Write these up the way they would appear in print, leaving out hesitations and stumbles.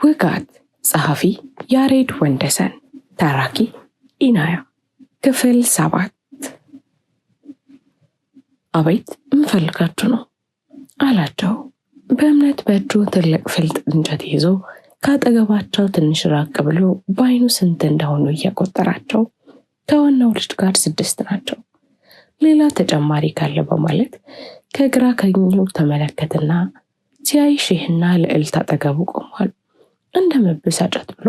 ውጋት ጸሐፊ ያሬድ ወንደሰን ተራኪ ኢናያ ክፍል 7 አቤት ምፈልጋችሁ ነው አላቸው። በእምነት በእጁ ትልቅ ፍልጥ እንጨት ይዞ ካጠገባቸው ትንሽ ራቅ ብሎ በአይኑ ስንት እንደሆኑ እየቆጠራቸው ከዋናው ልጅ ጋር 6 ናቸው። ሌላ ተጨማሪ ካለ በማለት ከግራ ከቀኙ ተመለከትና ሲያይ ሼህና ልዕልት አጠገቡ ቆሟል። እንደ መበሳጨት ብሎ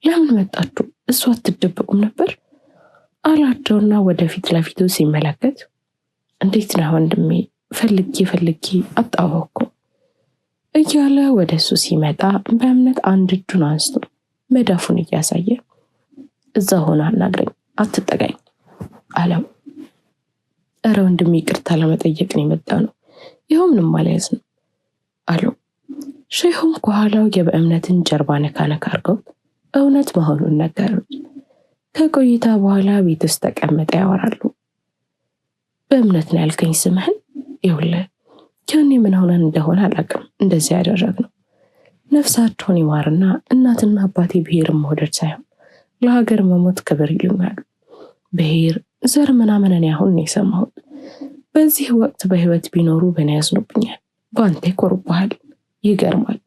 ለምን መጣችሁ? እሱ አትደብቁም ነበር አላቸውና ወደፊት ለፊቱ ሲመለከት እንዴት ነህ ወንድሜ? ፈልጌ አጣሁህ እያለ ወደሱ ሲመጣ በእምነት አንድ እጁን አንስቶ መዳፉን እያሳየ እዛ ሆነ አናግረኝ፣ አትጠጋኝ አለው። እረ ወንድሜ ይቅርታ ለመጠየቅ ነው የመጣ ነው፣ ይኸው ምንም አልያዝንም አለው። ሼሁም ከኋላው የበእምነትን ጀርባ ነካ አድርገው እውነት መሆኑን ነገሩት። ከቆይታ በኋላ ቤት ውስጥ ተቀምጠው ያወራሉ። በእምነት ነው ያልከኝ ስምህን? ይኸውልህ ያኔ ምን ሆነን እንደሆነ አላውቅም እንደዚህ ያደረግነው። ነፍሳቸውን ይማርና እናትና አባቴ ብሔርን መውደድ ሳይሆን ለሀገር መሞት ክብር ይሉኛል። ብሔር ዘር ምናምን እኔ አሁን ነው የሰማሁት። በዚህ ወቅት በህይወት ቢኖሩ በእኔ ያዝኑብኛል፣ በአንተ ይኮሩብሃል። ይገርማል።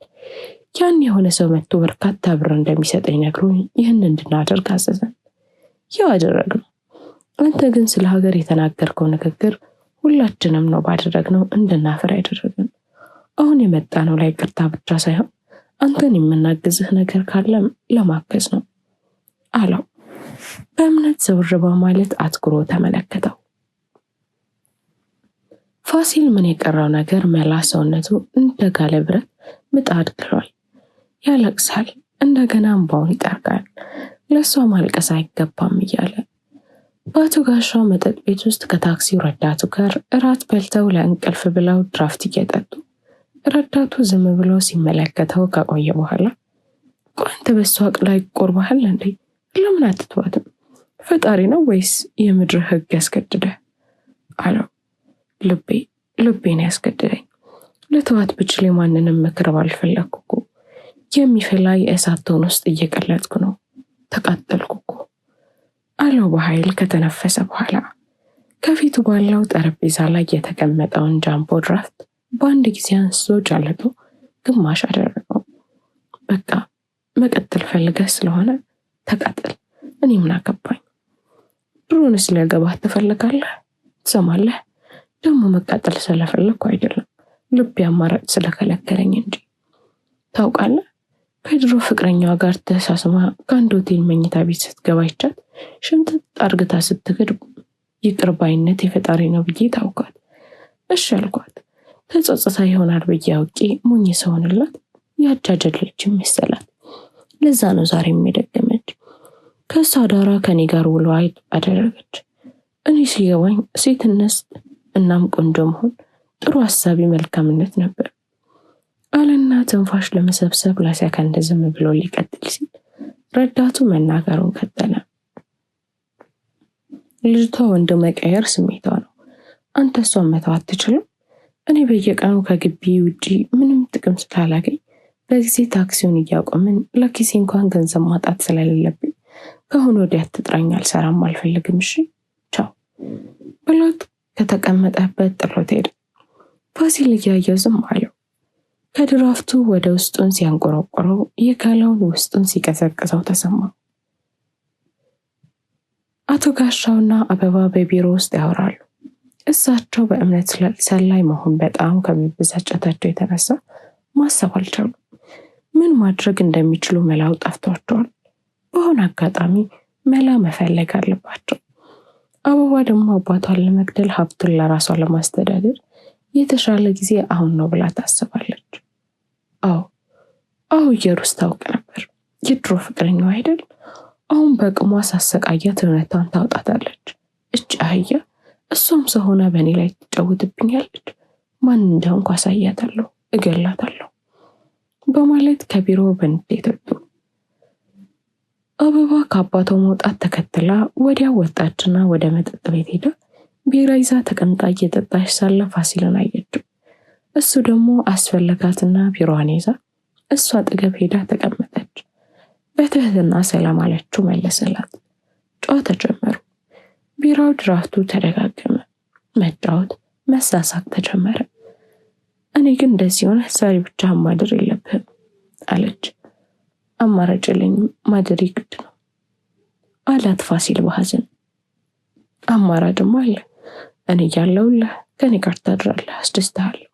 ያን የሆነ ሰው መጥቶ በርካታ ብር እንደሚሰጠኝ ነግሮኝ ይህን እንድናደርግ አዘዘን። ያው አደረግነው። አንተ ግን ስለ ሀገር የተናገርከው ንግግር ሁላችንም ነው ባደረግነው እንድናፈር ያደረገን። አሁን የመጣ ነው ላይ ይቅርታ ብቻ ሳይሆን አንተን የምናግዝህ ነገር ካለም ለማገዝ ነው አለው። በእምነት ዘወር በማለት አትኩሮ ተመለከተው። ፋሲል ምን የቀረው ነገር መላ ሰውነቱ እንደጋለ ብረት ምጣድ ግሏል። ያለቅሳል፣ እንደገና እንባውን ይጠርጋል። ለሷ ማልቀስ አይገባም እያለ በአቶ ጋሻው መጠጥ ቤት ውስጥ ከታክሲው ረዳቱ ጋር እራት በልተው ለእንቅልፍ ብለው ድራፍት እየጠጡ ረዳቱ ዝም ብሎ ሲመለከተው ከቆየ በኋላ ቆንተ በሷ ላይ ቆርባሃል እንዴ? ለምን አትተዋትም? ፈጣሪ ነው ወይስ የምድር ህግ ያስገድደ አለው። ልቤን ያስገድደኝ። ለተዋት ብችል ማንንም ምክር ባልፈለግኩ የሚፈላ የእሳት ቶን ውስጥ እየቀለጥኩ ነው። ተቃጠልኩ አለው በኃይል ከተነፈሰ በኋላ። ከፊቱ ባለው ጠረጴዛ ላይ የተቀመጠውን ጃምቦ ድራፍት በአንድ ጊዜ አንስቶ ጃለቶ ግማሽ አደረገው። በቃ መቀጠል ፈልገህ ስለሆነ ተቃጠል፣ እኔ ምን አገባኝ። ድሮንስ ሊያገባህ ትፈልጋለህ? ትሰማለህ? ደግሞ መቃጠል ስለፈለግኩ አይደለም፣ ልቤ አማራጭ ስለከለከለኝ እንጂ። ታውቃለህ ከድሮ ፍቅረኛዋ ጋር ተሳስማ ከአንድ ሆቴል መኝታ ቤት ስትገባ ይቻት ሽምጥጥ አርግታ ስትክድ ይቅር ባይነት የፈጣሪ ነው ብዬ ታውቃት። እሺ አልኳት። ተጸጽታ ይሆናል ብዬ አውቄ ሞኝ ሰውንላት ያጃጀለች መሰላት። ለዛ ነው ዛሬ የሚደገመች። ከሷ ዳራ ከኔ ጋር ውሎ አደረገች። እኔ ሲገባኝ ሴትነት እናም ቆንጆ መሆን ጥሩ ሐሳቢ መልካምነት ነበር አለና ትንፋሽ ለመሰብሰብ ለሰከንድ ዝም ብሎ ሊቀጥል ሲል ረዳቱ መናገሩን ቀጠለ። ልጅቷ ወንድ መቀየር ስሜቷ ነው። አንተ እሷን መተው አትችልም? እኔ በየቀኑ ከግቢ ውጪ ምንም ጥቅም ስላላገኝ በጊዜ ታክሲውን እያቆምን ለኪሴ እንኳን ገንዘብ ማጣት ስለሌለብኝ ከአሁን ወዲያ አትጥራኝ፣ አልሰራም፣ አልፈልግም፣ እሺ ቻው ብሎት ከተቀመጠበት ጥሎት ሄደ። ፋሲል እያየው ዝም አለው። ከድራፍቱ ወደ ውስጡን ሲያንቆረቆረው የጋለውን ውስጡን ሲቀዘቅዘው ተሰማው። አቶ ጋሻውና አበባ በቢሮ ውስጥ ያወራሉ። እሳቸው በእምነት ሰላይ መሆን በጣም ከመበሳጨታቸው የተነሳ ማሰብ አልቻሉም። ምን ማድረግ እንደሚችሉ መላው ጠፍቷቸዋል። በሆነ አጋጣሚ መላ መፈለግ አለባቸው። አበባ ደግሞ አባቷን ለመግደል ሀብቱን ለራሷ ለማስተዳደር የተሻለ ጊዜ አሁን ነው ብላ ታስባለች። አዎ ኢየሩስ ታውቅ ነበር። የድሮ ፍቅረኛው አይደል? አሁን በቅሟ ሳሰቃያት እውነታን ታውጣታለች። እጭ አህያ፣ እሷም ሰው ሆና በእኔ ላይ ትጫወትብኛለች። ማን እንደሆንኩ አሳያታለሁ፣ እገላታለሁ በማለት ከቢሮ በንዴት ወጡ። አበባ ከአባቷ መውጣት ተከትላ ወዲያ ወጣችና ወደ መጠጥ ቤት ሄዳ ቢራ ይዛ ተቀምጣ እየጠጣች ሳለ ፋሲልን አየችው። እሱ ደግሞ አስፈለጋትና ቢሮዋን ይዛ እሷ አጠገብ ሄዳ ተቀመጠች። በትህትና ሰላም አለችው፣ መለሰላት። ጨዋታ ጀመሩ። ቢራው ድራፍቱ ተደጋገመ። መጫወት መሳሳቅ ተጀመረ። እኔ ግን እንደዚህ ሆነ ዛሬ ብቻ ማደር የለብህም አለች። አማራጭ የለኝም፣ ማደር ግድ ነው አላት ፋሲል በሐዘን። አማራጭም አለ፣ እኔ ያለሁልህ፣ ከኔ ጋር ታድራለህ፣ አስደስትሃለሁ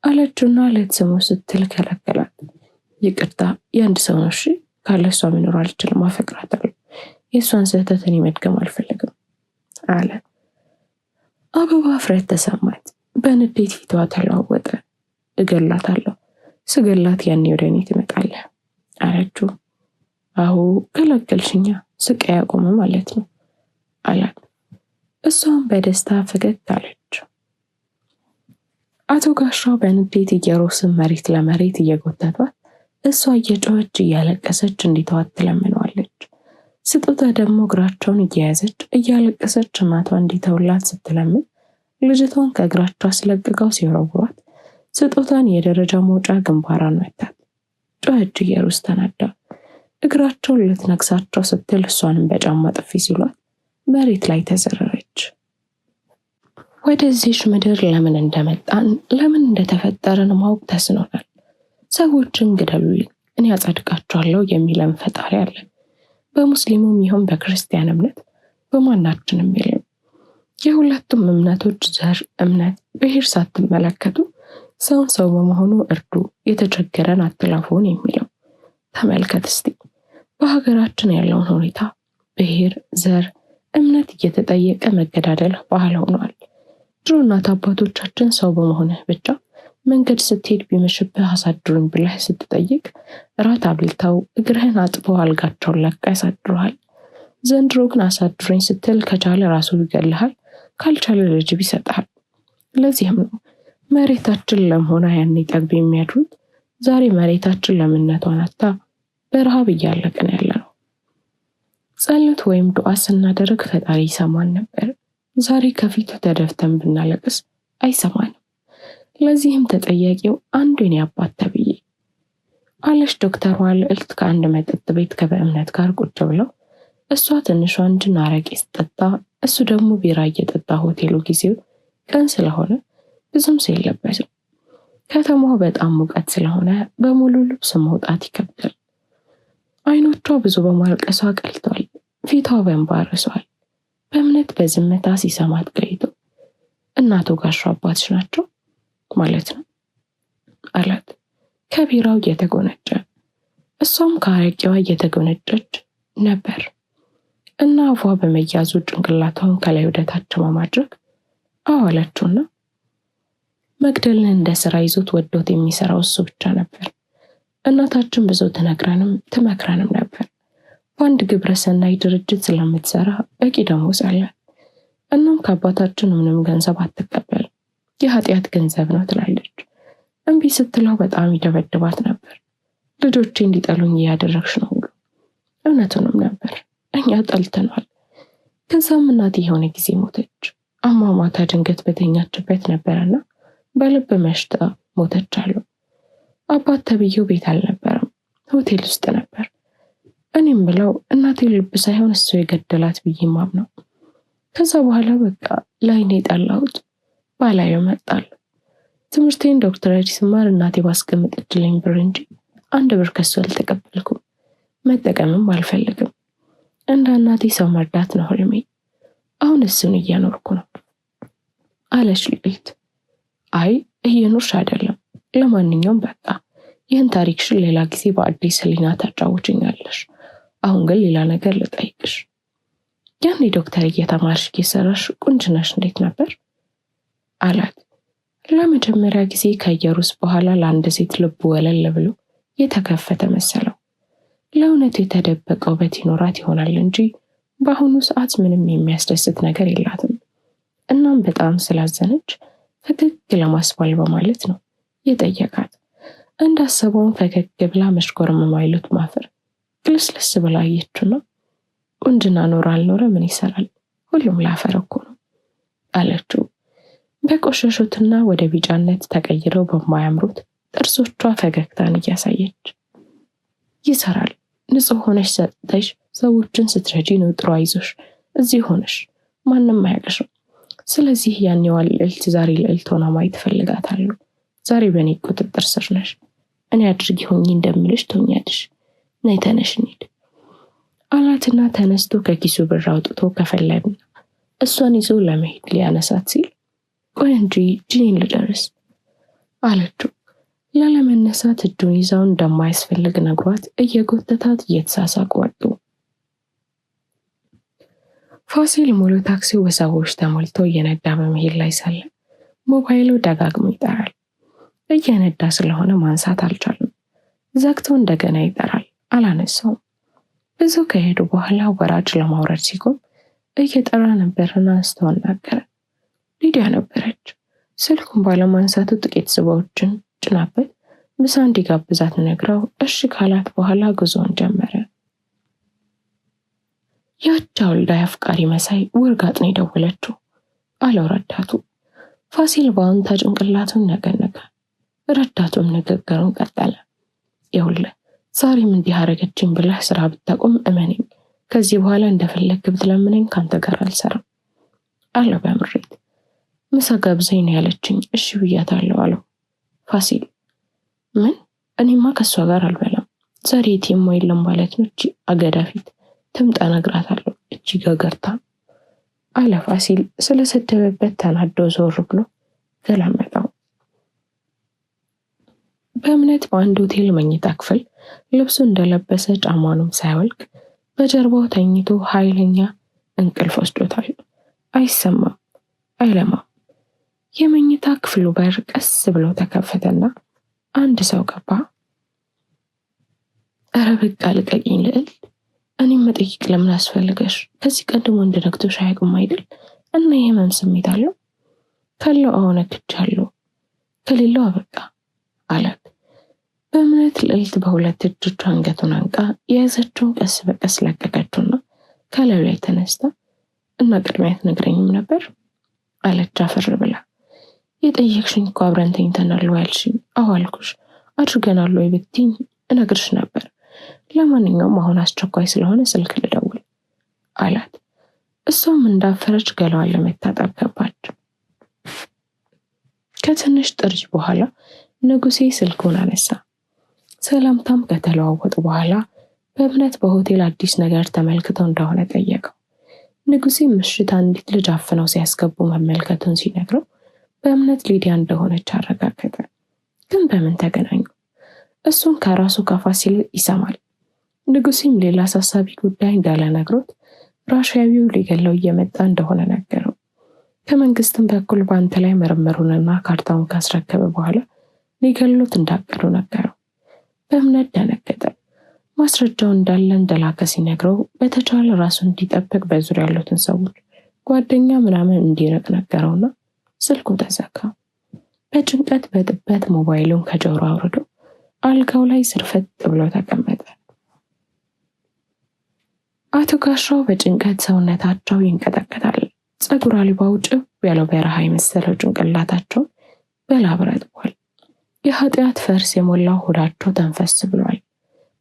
አለችውና ልትስመው ስትል ከለከላት። ይቅርታ የአንድ ሰው ነው፣ እሺ ካለ እሷ መኖር አልችልም፣ አፈቅራታለሁ፣ የእሷን ስህተት እኔ መድገም አልፈልግም አለ። አበባ ፍረት ተሰማት። በንዴት ፊቷ ተለዋወጠ። እገላታለሁ፣ ስገላት ያኔ ወደ እኔ ትመጣለህ አለችው። አሁ ከለከልሽኛ፣ ስቃይ ያቆመ ማለት ነው አላት። እሷም በደስታ ፈገግ አለች። አቶ ጋሻው በንዴት እየሮስን መሬት ለመሬት እየጎተቷት፣ እሷ እየጮኸች እያለቀሰች እንዲተዋት ትለምነዋለች። ስጦታ ደግሞ እግራቸውን እየያዘች እያለቀሰች እናቷ እንዲተውላት ስትለምን፣ ልጅቷን ከእግራቸው አስለቅቀው ሲወረውሯት ስጦታን የደረጃ መውጫ ግንባሯን መታት። ጮኸች እየሩስ ተናዳ። እግራቸውን ልትነክሳቸው ስትል እሷንም በጫማ ጥፊ ሲሏት መሬት ላይ ተዘረረች። ወደዚች ምድር ለምን እንደመጣን ለምን እንደተፈጠረን ማወቅ ተስኖናል። ሰዎችን ግደሉልኝ እኔ አጸድቃቸዋለሁ የሚለን ፈጣሪ አለ። በሙስሊሙም ይሁን በክርስቲያን እምነት በማናችንም የለም። የሁለቱም እምነቶች ዘር፣ እምነት፣ ብሔር ሳትመለከቱ ሰውን ሰው በመሆኑ እርዱ፣ የተቸገረን አትላፉን የሚለው። ተመልከት እስቲ በሀገራችን ያለውን ሁኔታ። ብሔር፣ ዘር፣ እምነት እየተጠየቀ መገዳደል ባህል ሆኗል። ድሮ እናት አባቶቻችን ሰው በመሆንህ ብቻ መንገድ ስትሄድ ቢመሽብህ አሳድሩኝ ብለህ ስትጠይቅ እራት አብልተው እግርህን አጥበው አልጋቸውን ለቀው ያሳድሩሃል። ዘንድሮ ግን አሳድሩኝ ስትል ከቻለ ራሱ ይገልሃል፣ ካልቻለ ለጅብ ይሰጥሃል። ለዚህም ነው መሬታችን ለመሆኗ ያኔ ጠግብ የሚያድሩት ዛሬ መሬታችን ለምነቷን አጥታ በረሃብ እያለቅን ያለ ነው። ጸሎት ወይም ዱዓ ስናደርግ ፈጣሪ ይሰማን ነበር። ዛሬ ከፊቱ ተደፍተን ብናለቅስ አይሰማንም። ለዚህም ተጠያቂው አንዱ የኔ አባት ተብዬ አለች ዶክተር ልዕልት ከአንድ መጠጥ ቤት ከበእምነት ጋር ቁጭ ብለው። እሷ ትንሿን ጅን አረቄ ስትጠጣ፣ እሱ ደግሞ ቢራ እየጠጣ። ሆቴሉ ጊዜው ቀን ስለሆነ ብዙም ሰው የለበትም። ከተማው በጣም ሙቀት ስለሆነ በሙሉ ልብስ መውጣት ይከብዳል። አይኖቿ ብዙ በማልቀሷ ቀልቷል። ፊቷ በእንባ ረሷል። በእምነት በዝምታ ሲሰማት ቆይቶ እናቶ ጋሻው አባትሽ ናቸው ማለት ነው አላት ከቢራው እየተጎነጨ። እሷም ከአረቄዋ እየተጎነጨች ነበር እና አፏ በመያዙ ጭንቅላቷን ከላይ ወደታች በማድረግ አዋለችውና መግደልን እንደ ስራ ይዞት ወዶት የሚሰራው እሱ ብቻ ነበር። እናታችን ብዙ ትነግረንም ትመክረንም ነበር። በአንድ ግብረ ሰናይ ድርጅት ስለምትሰራ በቂ ደሞዝ አላት። እናም ከአባታችን ምንም ገንዘብ አትቀበል፣ የኃጢአት ገንዘብ ነው ትላለች። እምቢ ስትለው በጣም ይደበድባት ነበር። ልጆቼ እንዲጠሉኝ እያደረግሽ ነው ሁሉ። እውነቱንም ነበር፣ እኛ ጠልተናል። ከዛም እናቴ የሆነ ጊዜ ሞተች። አሟሟታ ድንገት በተኛችበት ነበረና በልብ መሽታ ሞተች አሉ። አባት ተብዬው ቤት አልነበረም፣ ሆቴል ውስጥ ነበር። እኔም ብለው እናቴ ልብ ሳይሆን እሱ የገደላት ብዬ ማምነው። ከዛ በኋላ በቃ ላይኔ የጠላሁት ባላዩ መጣል። ትምህርቴን ዶክተሬት ስማር እናቴ ባስቀመጠችልኝ ብር እንጂ 1 ብር ከሱ አልተቀበልኩም። መጠቀምም አልፈልግም። እንደ እናቴ ሰው መርዳት ነው ህልሜ። አሁን እሱን እየኖርኩ ነው አለች ልዕልት። አይ እየኖርሽ አይደለም። ለማንኛውም በቃ ይህን ታሪክሽን ሌላ ጊዜ በአዲስ ህሊና ታጫውችኛለሽ። አሁን ግን ሌላ ነገር ልጠይቅሽ። ያኔ ዶክተር እየተማርሽ እየሰራሽ ቁንጅናሽ እንዴት ነበር አላት። ለመጀመሪያ ጊዜ ከኢየሩስ በኋላ ለአንድ ሴት ልቡ ወለል ብሎ የተከፈተ መሰለው። ለእውነቱ የተደበቀ ውበት ይኖራት ይሆናል እንጂ በአሁኑ ሰዓት ምንም የሚያስደስት ነገር የላትም። እናም በጣም ስላዘነች ፈገግ ለማስባል በማለት ነው የጠየቃት። እንዳሰበውን ፈገግ ብላ መሽኮርመም አይሉት ማፈር ግልስልስ ብላ አየችውና ቁንጅና ኖረ አልኖረ ምን ይሰራል፣ ሁሉም ላፈር እኮ ነው አለችው። በቆሸሹትና ወደ ቢጫነት ተቀይረው በማያምሩት ጥርሶቿ ፈገግታን እያሳየች። ይሰራል። ንጹህ ሆነሽ ሰጥተሽ ሰዎችን ስትረጂ ነው ጥሩ። አይዞሽ፣ እዚህ ሆነሽ ማንም አያውቅሽም። ስለዚህ ያኔዋ ልዕልት ዛሬ ልዕልት ሆና ማየት እፈልጋታለሁ። ዛሬ በእኔ ቁጥጥር ስር ነሽ። እኔ አድርጊ ሆኜ እንደምልሽ ትሆኛለሽ። ነይ ተነሽ እንሂድ አላትና ተነስቶ ከኪሱ ብር አውጥቶ ከፈለግና እሷን ይዞ ለመሄድ ሊያነሳት ሲል ቆይ እንጂ ጂኒን ልጨርስ አለችው። ላለመነሳት እጁን ይዛው እንደማያስፈልግ ነግሯት እየጎተታት እየተሳሳቁ ወጡ። ፋሲል ሙሉ ታክሲው በሰዎች ተሞልቶ እየነዳ በመሄድ ላይ ሳለ ሞባይሉ ደጋግሞ ይጠራል። እየነዳ ስለሆነ ማንሳት አልቻለም። ዘግቶ እንደገና ይጠራል። አላነሳውም። ብዙ ከሄዱ በኋላ ወራጅ ለማውረድ ሲቆም እየጠራ ነበርና አንስተው አናገረ። ሊዲያ ነበረች። ስልኩን ባለማንሳቱ ጥቂት ስባዎችን ጭናበት ምሳ እንዲጋብዛት ነግረው እሺ ካላት በኋላ ጉዞን ጀመረ። ያች አውልዳ አፍቃሪ መሳይ ውርጋጥ ነው የደወለችው አለው ረዳቱ። ፋሲል በአዎንታ ጭንቅላቱን ነገነገ። ረዳቱም ንግግሩን ቀጠለ። ይኸውልህ ዛሬም እንዲህ አረገችኝ ብለህ ስራ ብታቆም እመነኝ፣ ከዚህ በኋላ እንደፈለግህ ብትለምነኝ ካንተ ጋር አልሰራም አለው በምሬት። ምሳ ጋብዘኝ ነው ያለችኝ፣ እሺ ብያታለሁ አለው ፋሲል። ምን? እኔማ ከሷ ጋር አልበላም። ዛሬ የቲም የለም ማለት ነው። እቺ አገዳ ፊት ትምጣ እነግራታለሁ፣ እቺ ገገርታ አለ ፋሲል። ስለሰደበበት ተናዶ ዞር ብሎ ገላመጠው። በእምነት በአንድ ሆቴል መኝታ ክፍል ልብሱ እንደለበሰ ጫማኑም ሳይወልቅ በጀርባው ተኝቶ ኃይለኛ እንቅልፍ ወስዶታል። አይሰማም፣ አይለማም። የመኝታ ክፍሉ በር ቀስ ብሎ ተከፈተና አንድ ሰው ገባ። ኧረ በቃ ልቀቂኝ ልዕልት፣ እኔም መጠይቅ ለምን አስፈልገሽ? ከዚህ ቀደም ወንድ ነክቶሽ አያውቅም አይደል? እና የህመም ስሜት አለው? ካለው አሁን ነክቻለሁ፣ ከሌለው አበቃ አላት። በእምነት ልዕልት በሁለት እጆቿ አንገቱን አንቃ የያዘችውን ቀስ በቀስ ለቀቀችውና ከላዩ ላይ ተነስታ እና ቅድሚያ አትነግረኝም ነበር አለች አፈር ብላ። የጠየቅሽኝ እኮ አብረን ተኝተናል ያልሽኝ። አዎ አልኩሽ። አድርገናል ወይ ብትይኝ እነግርሽ ነበር። ለማንኛውም አሁን አስቸኳይ ስለሆነ ስልክ ልደውል አላት። እሷም እንዳፈረች ገላዋን ለመታጠብ ገባች። ከትንሽ ጥርጅ በኋላ ንጉሴ ስልኩን አነሳ። ሰላምታም ከተለዋወጡ በኋላ በእምነት በሆቴል አዲስ ነገር ተመልክተው እንደሆነ ጠየቀው። ንጉሴ ምሽት አንዲት ልጅ አፍነው ሲያስገቡ መመልከቱን ሲነግረው በእምነት ሊዲያ እንደሆነች አረጋገጠ። ግን በምን ተገናኙ? እሱን ከራሱ ከፋሲል ይሰማል። ንጉሴም ሌላ አሳሳቢ ጉዳይ እንዳለ ነግሮት ራሽያዊው ሊገለው እየመጣ እንደሆነ ነገረው። ከመንግስትም በኩል በአንተ ላይ ምርምሩንና ካርታውን ካስረከበ በኋላ ሊገሉት እንዳቀዱ ነገረው። በእምነት ደነገጠ። ማስረጃው እንዳለ እንደላከ ሲነግረው በተቻለ ራሱ እንዲጠብቅ በዙሪያ ያሉትን ሰዎች ጓደኛ ምናምን እንዲርቅ ነገረውና ስልኩ ተዘጋ። በጭንቀት በጥበት ሞባይሉን ከጆሮ አውርዶ አልጋው ላይ ስርፈት ብሎ ተቀመጠ። አቶ ጋሻው በጭንቀት ሰውነታቸው ይንቀጠቀጣል። ፀጉር አልባው ጭብ ያለው በረሃ የመሰለው ጭንቅላታቸው በላብ ረጥቧል። የኃጢአት ፈርስ የሞላው ሆዳቸው ተንፈስ ብሏል።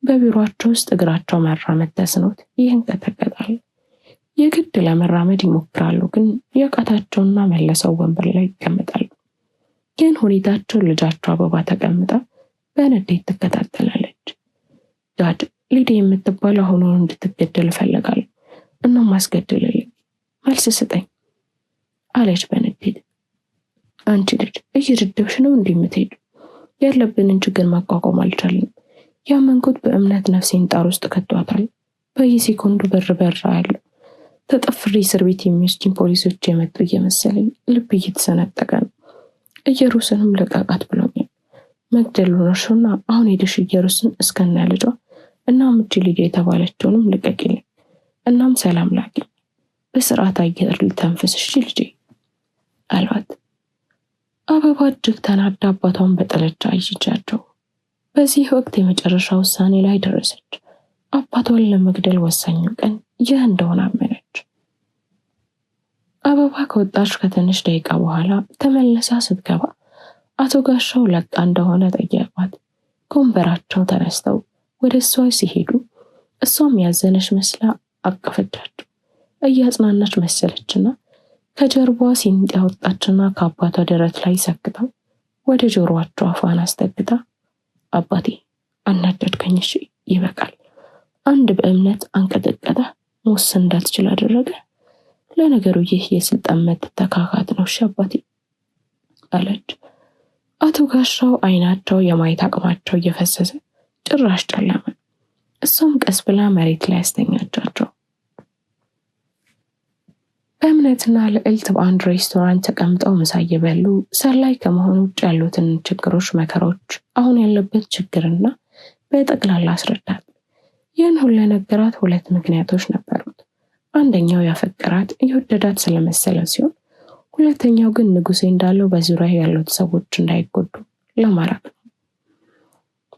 በቢሮአቸው ውስጥ እግራቸው መራመድ ተስኖት ይንቀጠቀጣል። የግድ ለመራመድ ይሞክራሉ፣ ግን ያቃታቸውና መለሰው ወንበር ላይ ይቀመጣሉ። ግን ሁኔታቸው ልጃቸው አበባ ተቀምጣ በንዴት ትከታተላለች። ዳድ ሊዲያ የምትባለው አሁኑን እንድትገደል እፈልጋለሁ እና ማስገድልልኝ፣ መልስ ስጠኝ አለች በንዴት። አንቺ ልጅ እየደደብሽ ነው እንደምትሄዱ? ያለብንን ችግር ማቋቋም አልቻልንም። ያመንኩት በእምነት ነፍሴን ጣር ውስጥ ከቷታል። በየሴኮንዱ በር ያለው ተጠፍሬ እስር ቤት የሚወስጂኝ ፖሊሶች የመጡ እየመሰለኝ ልብ እየተሰነጠቀ ነው። ኢየሩስንም ልቀቃት ብሎኛል። መግደሉ ነርሹና አሁን ሄደሽ ኢየሩስን እስከነ ልጇ እና ምቺ ሊዲያ የተባለችውንም ልቀቂልኝ። እናም ሰላም ላኪ፣ በስርዓት አየር ልተንፍስ እሺ ልጄ አሏት። አበባ እጅግ ተናዳ አባቷን በጥላቻ አይቻቸው። በዚህ ወቅት የመጨረሻ ውሳኔ ላይ ደረሰች። አባቷን ለመግደል ወሳኙ ቀን ይህ እንደሆነ አመነች። አበባ ከወጣች ከትንሽ ደቂቃ በኋላ ተመለሳ ስትገባ አቶ ጋሻው ለቃ እንደሆነ ጠየቋት። ከወንበራቸው ተነስተው ወደ እሷ ሲሄዱ እሷም ያዘነች መስላ አቀፈቻቸው። እያጽናናች መሰለችና ከጀርባዋ ሲንጥ ያወጣችና ከአባቷ ደረት ላይ ሰክተው ወደ ጆሮአቸው አፏን አስጠግታ አባቴ አናደድከኝ፣ እሺ ይበቃል። አንድ በእምነት አንቀጠቀጠ መወሰን እንዳትችል አደረገ። ለነገሩ ይህ የስልጣን መተካካት ነው፣ እሺ አባቴ አለች። አቶ ጋሻው አይናቸው የማየት አቅማቸው እየፈሰሰ ጭራሽ ጨለመ። እሷም ቀስ ብላ መሬት ላይ ያስተኛቻቸው። በእምነትና ልዕልት በአንድ ሬስቶራንት ተቀምጠው ምሳ እየበሉ ሰላይ ከመሆኑ ውጭ ያሉትን ችግሮች፣ መከራዎች፣ አሁን ያለበት ችግርና በጠቅላላ አስረዳት። ይህን ሁሉ ነገራት። ሁለት ምክንያቶች ነበሩት። አንደኛው ያፈቀራት የወደዳት ስለመሰለው ሲሆን፣ ሁለተኛው ግን ንጉሴ እንዳለው በዙሪያ ያሉት ሰዎች እንዳይጎዱ ለማራቅ ነው።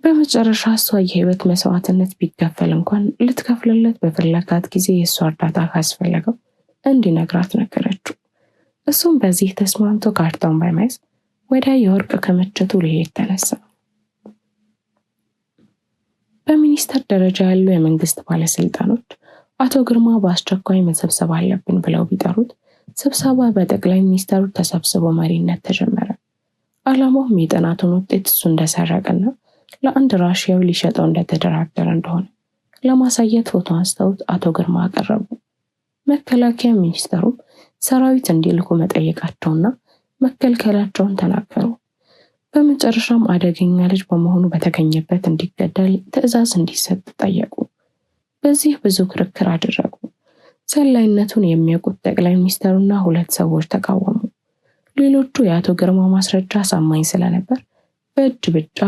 በመጨረሻ እሷ የህይወት መስዋዕትነት ቢከፈል እንኳን ልትከፍልለት በፈለጋት ጊዜ የእሷ እርዳታ ካስፈለገው እንዲነግራት ነገረችው። እሱም በዚህ ተስማምቶ ካርታውን በመያዝ ወደ የወርቅ ክምችቱ ሊሄድ ተነሳ። በሚኒስተር ደረጃ ያሉ የመንግስት ባለስልጣኖች አቶ ግርማ በአስቸኳይ መሰብሰብ አለብን ብለው ቢጠሩት ስብሰባ በጠቅላይ ሚኒስተሩ ተሰብስቦ መሪነት ተጀመረ። ዓላማውም የጥናቱን ውጤት እሱ እንደሰረቀና ለአንድ ራሽያዊ ሊሸጠው እንደተደራደረ እንደሆነ ለማሳየት ፎቶ አንስተውት አቶ ግርማ አቀረቡ። መከላከያ ሚኒስተሩም ሰራዊት እንዲልኩ መጠየቃቸውና መከልከላቸውን ተናገሩ። በመጨረሻም አደገኛ ልጅ በመሆኑ በተገኘበት እንዲገደል ትዕዛዝ እንዲሰጥ ጠየቁ። በዚህ ብዙ ክርክር አደረጉ። ሰላይነቱን የሚያውቁት ጠቅላይ ሚኒስተሩና ሁለት ሰዎች ተቃወሙ። ሌሎቹ የአቶ ግርማ ማስረጃ አሳማኝ ስለነበር በእጅ ብቻ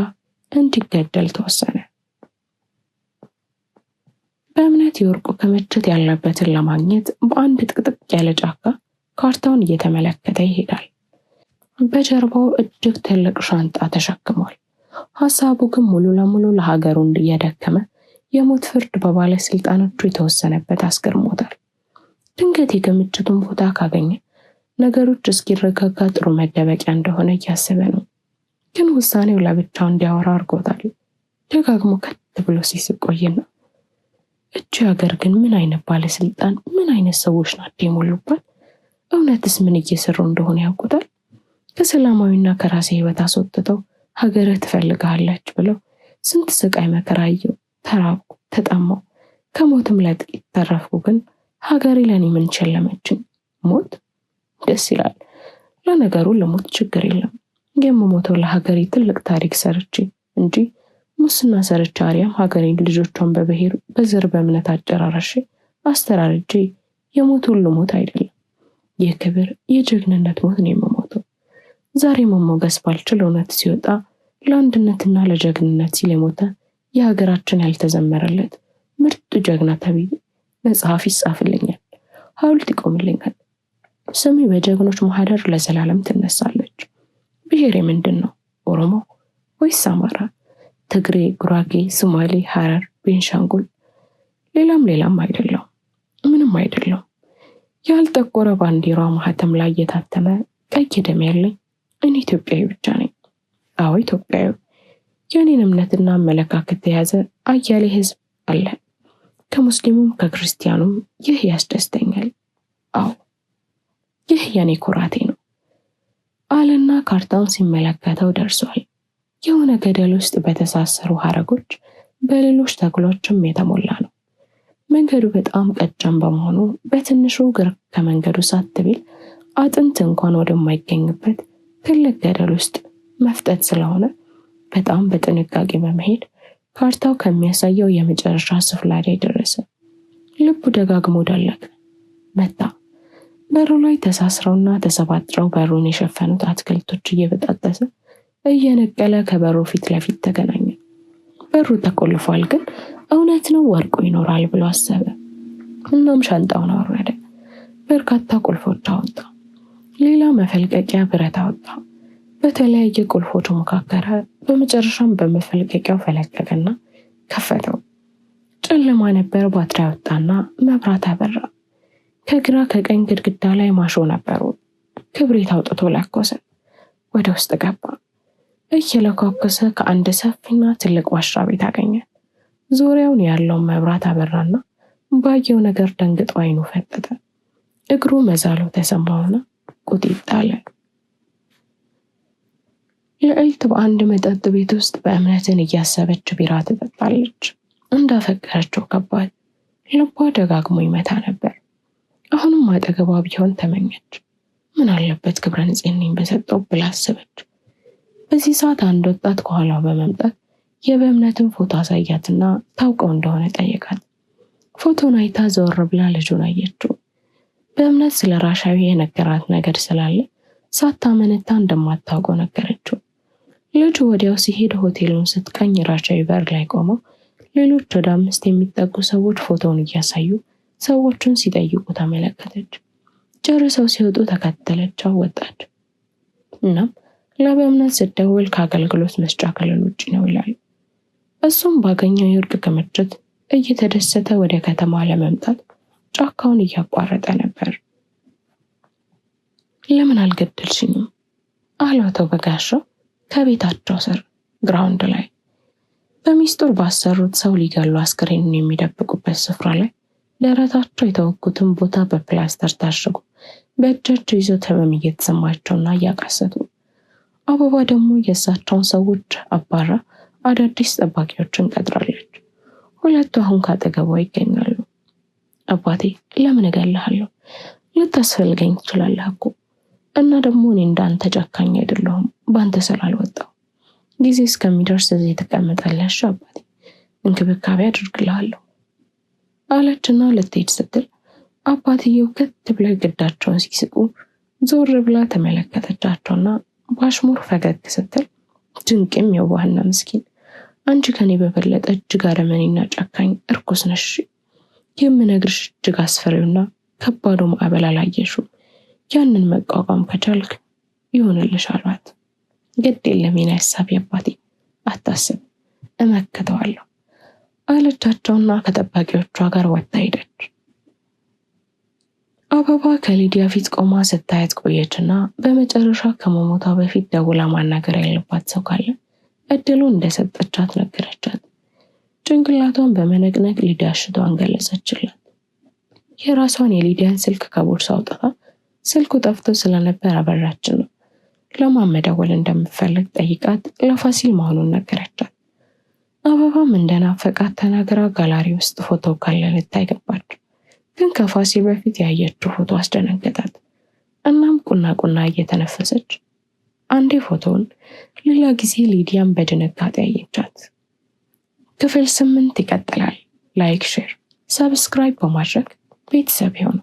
እንዲገደል ተወሰነ። በእምነት የወርቁ ክምችት ያለበትን ለማግኘት በአንድ ጥቅጥቅ ያለ ጫካ ካርታውን እየተመለከተ ይሄዳል። በጀርባው እጅግ ትልቅ ሻንጣ ተሸክሟል። ሐሳቡ ግን ሙሉ ለሙሉ ለሀገሩ እየደከመ የሞት ፍርድ በባለስልጣኖቹ የተወሰነበት አስገርሞታል። ድንገት የክምችቱን ቦታ ካገኘ ነገሮች እስኪረጋጋ ጥሩ መደበቂያ እንደሆነ እያሰበ ነው። ግን ውሳኔው ለብቻው እንዲያወራ አድርጎታል። ደጋግሞ ከት ብሎ ሲስቅ ቆየና እቺ ሀገር ግን ምን አይነት ባለስልጣን፣ ምን አይነት ሰዎች ናቸው የሞሉባት? እውነትስ ምን እየሰሩ እንደሆነ ያውቁታል? ከሰላማዊና ከራሴ ህይወት አስወጥተው ሀገርህ ትፈልጋለች ብለው ስንት ስቃይ መከራ አየሁ። ተራብኩ፣ ተጠማሁ፣ ከሞትም ለጥቂት ተረፍኩ። ግን ሀገሬ ለኔ ምን ቸለመችኝ? ሞት ደስ ይላል። ለነገሩ ለሞት ችግር የለም። የምሞተው ለሀገሬ ትልቅ ታሪክ ሰርቼ እንጂ ሙስና ሰርቼ አሪያም ሀገሬን ልጆቿን በብሔር በዘር በእምነት አጨራረሼ አስተራርጄ የሞት ሁሉ ሞት አይደለም። የክብር የጀግንነት ሞት ነው የምሞተው። ዛሬ መሞገስ ባልችል እውነት ሲወጣ ለአንድነትና ለጀግንነት ሲል የሞተ የሀገራችን ያልተዘመረለት ምርጥ ጀግና ተብዬ መጽሐፍ ይጻፍልኛል፣ ሐውልት ይቆምልኛል። ስሜ በጀግኖች ማህደር ለዘላለም ትነሳለች። ብሔሬ ምንድን ነው? ኦሮሞ ወይስ አማራ? ትግሬ፣ ጉራጌ፣ ሶማሌ፣ ሐረር፣ ቤንሻንጉል? ሌላም አይደለም፣ ምንም አይደለም። ያልጠቆረ ባንዲራ ማህተም ላይ የታተመ ቀይ ደም ያለኝ እኔ ኢትዮጵያዊ ብቻ ነኝ። አዎ ኢትዮጵያዊ። የኔን እምነትና አመለካከት የያዘ አያሌ ህዝብ አለ። ከሙስሊሙም ከክርስቲያኑም። ይህ ያስደስተኛል። አዎ ይህ የኔ ኩራቴ ነው አለና ካርታውን ሲመለከተው ደርሷል። የሆነ ገደል ውስጥ በተሳሰሩ ሐረጎች በሌሎች ተክሎችም የተሞላ ነው። መንገዱ በጣም ቀጭን በመሆኑ በትንሹ እግር ከመንገዱ ሳት ቢል አጥንት እንኳን ወደማይገኝበት ትልቅ ገደል ውስጥ መፍጠጥ ስለሆነ በጣም በጥንቃቄ በመሄድ ካርታው ከሚያሳየው የመጨረሻ ስፍራ ላይ ደረሰ። ልቡ ደጋግሞ ደለቀ፣ መታ። በሩ ላይ ተሳስረውና ተሰባጥረው በሩን የሸፈኑት አትክልቶች እየበጣጠሰ እየነቀለ ከበሩ ፊት ለፊት ተገናኘ። በሩ ተቆልፏል፣ ግን እውነት ነው ወርቁ ይኖራል ብሎ አሰበ። እናም ሻንጣውን አወረደ። በርካታ ቁልፎች አወጣ። ሌላ መፈልቀቂያ ብረት አወጣ። በተለያየ ቁልፎች ሞካከረ። በመጨረሻም በመፈልቀቂያው ፈለቀቀና ከፈተው። ጨለማ ነበር። ባትሪ አወጣና መብራት አበራ። ከግራ ከቀኝ ግድግዳ ላይ ማሾ ነበሩ። ክብሪት አውጥቶ ለኮሰ። ወደ ውስጥ ገባ። እየለኳከሰ ከአንድ ሰፊና ትልቅ ዋሻ ቤት አገኘ። ዙሪያውን ያለውን መብራት አበራና ባየው ነገር ደንግጦ አይኑ ፈጠጠ። እግሩ መዛሉ ተሰማውና ቁጢጥ አለ። ልዕልት በአንድ መጠጥ ቤት ውስጥ በእምነትን እያሰበች ቢራ ትጠጣለች። እንዳፈቀረችው ገባት። ልቧ ደጋግሞ ይመታ ነበር። አሁንም አጠገቧ ቢሆን ተመኘች። ምን አለበት ክብረ ንጽሕናዬን በሰጠው ብላ አሰበች። በዚህ ሰዓት አንድ ወጣት ከኋላው በመምጣት የበእምነትን ፎቶ አሳያትና ታውቀው እንደሆነ ጠየቃት። ፎቶን አይታ ዘወር ብላ ልጁን አየችው። በእምነት ስለ ራሻዊ የነገራት ነገር ስላለ ሳታመነታ እንደማታውቀው ነገረችው። ልጁ ወዲያው ሲሄድ ሆቴሉን ስትቃኝ ራሻዊ በር ላይ ቆመው ሌሎች ወደ 5 የሚጠጉ ሰዎች ፎቶውን እያሳዩ ሰዎቹን ሲጠይቁ ተመለከተች። ጨርሰው ሲወጡ ተከተለቻው ወጣች። እናም ለበእምነት ስትደውል ከአገልግሎት መስጫ ክልል ውጭ ነው ይላል። እሱም ባገኘው የወርቅ ክምችት እየተደሰተ ወደ ከተማ ለመምጣት ጫካውን እያቋረጠ ነበር። ለምን አልገደልሽኝም አለው አቶ በጋሻው ከቤታቸው ስር ግራውንድ ላይ በሚስጥር ባሰሩት ሰው ሊገሉ አስክሬኑን የሚደብቁበት ስፍራ ላይ ደረታቸው የተወጉትን ቦታ በፕላስተር ታሽጉ በእጃቸው ይዘው ህመም እየተሰማቸውና እያቃሰቱ፣ አበባ ደግሞ የእሳቸውን ሰዎች አባራ አዳዲስ ጠባቂዎችን ቀጥራለች። ሁለቱ አሁን ካጠገቧ ይገኛሉ። አባቴ ለምን እገልሃለሁ? ልታስፈልገኝ ትችላለህ እኮ እና ደግሞ እኔ እንዳንተ ጨካኝ አይደለሁም። ባንተ ስላልወጣው ጊዜ እስከሚደርስ እዚህ ትቀመጣለሽ አባቴ፣ እንክብካቤ አድርግልሃለሁ አለችና ልትሄድ ስትል አባትየው ከት ብለው ግዳቸውን ሲስቁ ዞር ብላ ተመለከተቻቸውና ባሽሙር ፈገግ ስትል ድንቅም የዋህና ምስኪን፣ አንቺ ከኔ በበለጠ እጅግ አረመኔና ጨካኝ እርኩስ ነሽ። የምነግርሽ እጅግ አስፈሪውና ከባዱ ማዕበል አላየሽውም። ያንን መቋቋም ከቻልክ ይሆንልሽ አሏት። ግድ የለም የኔ ሐሳብ አባቴ፣ አታስብ፣ እመክተዋለሁ አለቻቸውና ከጠባቂዎቿ ጋር ወጣ ሄደች። አበባ ከሊዲያ ፊት ቆማ ስታያት ቆየችና በመጨረሻ ከመሞቷ በፊት ደውላ ማናገር ያለባት ሰው ካለ እድሉን እንደሰጠቻት ነገረቻት። ጭንቅላቷን በመነቅነቅ ሊዲያ ሽቷን ገለጸችላት። የራሷን የሊዲያን ስልክ ከቦርሳ አውጥታ ስልኩ ጠፍቶ ስለነበር አበራችን ነው ለማን መደወል እንደምትፈልግ ጠይቃት ለፋሲል መሆኑን ነገረቻት። አበባም እንደናፈቃት ተናግራ ጋላሪ ውስጥ ፎቶ ካለ ልታይ ገባች። ግን ከፋሲል በፊት ያየችው ፎቶ አስደነገጣት። እናም ቁና እየተነፈሰች አንዴ ፎቶውን ሌላ ጊዜ ሊዲያን በድንጋጤ አየቻት። ክፍል 8 ይቀጥላል። ላይክ፣ ሼር፣ ሰብስክራይብ በማድረግ ቤተሰብ ይሁኑ።